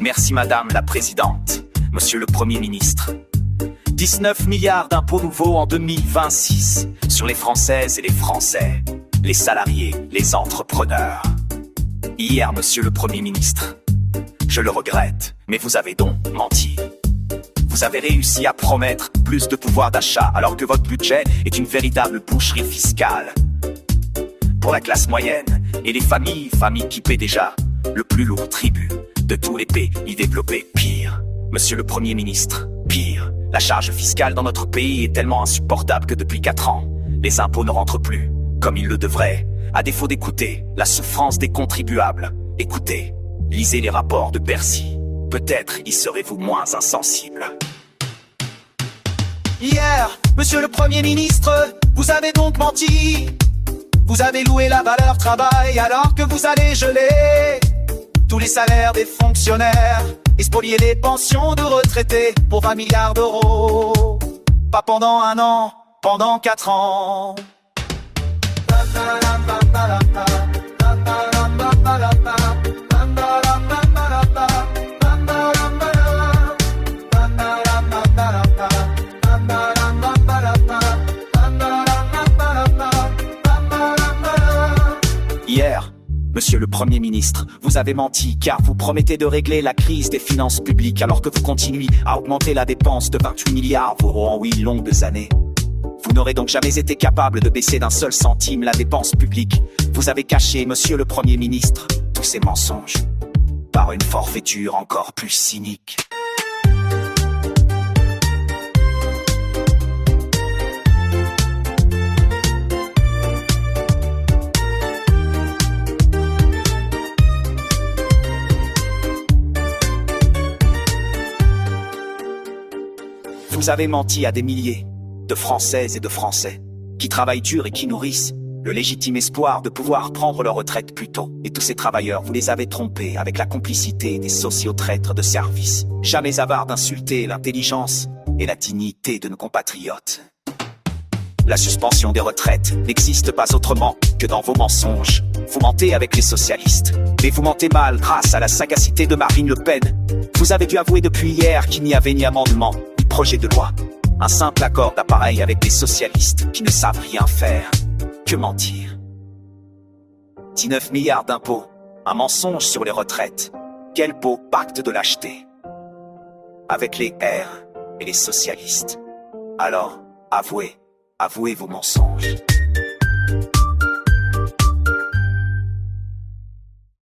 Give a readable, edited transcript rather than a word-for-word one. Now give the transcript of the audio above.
Merci Madame la Présidente, Monsieur le Premier ministre. 19 milliards d'impôts nouveaux en 2026 sur les Françaises et les Français, les salariés, les entrepreneurs. Hier, Monsieur le Premier ministre, je le regrette, mais vous avez donc menti. Vous avez réussi à promettre plus de pouvoir d'achat alors que votre budget est une véritable boucherie fiscale. Pour la classe moyenne et les familles qui paient déjà le plus lourd tribut de tous les pays développés. Pire, Monsieur le Premier ministre, pire, la charge fiscale dans notre pays est tellement insupportable que depuis 4 ans, les impôts ne rentrent plus comme ils le devraient. À défaut d'écouter la souffrance des contribuables, écoutez, lisez les rapports de Bercy. Peut-être y serez-vous moins insensible. Hier, Monsieur le Premier ministre, vous avez donc menti. Vous avez loué la valeur travail alors que vous allez geler tous les salaires des fonctionnaires et spolier les pensions de retraités pour 20 milliards d'euros. Pas pendant 1 an, pendant 4 ans. Hier, Monsieur le Premier ministre, vous avez menti car vous promettez de régler la crise des finances publiques alors que vous continuez à augmenter la dépense de 28 milliards d'euros en 8 longues années. Vous n'aurez donc jamais été capable de baisser d'un seul centime la dépense publique. Vous avez caché, Monsieur le Premier ministre, tous ces mensonges par une forfaiture encore plus cynique. Vous avez menti à des milliers de Françaises et de Français qui travaillent dur et qui nourrissent le légitime espoir de pouvoir prendre leur retraite plus tôt. Et tous ces travailleurs, vous les avez trompés avec la complicité des sociotraîtres de service, jamais avares d'insulter l'intelligence et la dignité de nos compatriotes. La suspension des retraites n'existe pas autrement que dans vos mensonges. Vous mentez avec les socialistes, mais vous mentez mal grâce à la sagacité de Marine Le Pen. Vous avez dû avouer depuis hier qu'il n'y avait ni amendement, ni projet de loi. Un simple accord d'appareil avec des socialistes qui ne savent rien faire que mentir. 19 milliards d'impôts, un mensonge sur les retraites. Quel beau pacte de lâcheté avec les R et les socialistes. Alors, avouez vos mensonges.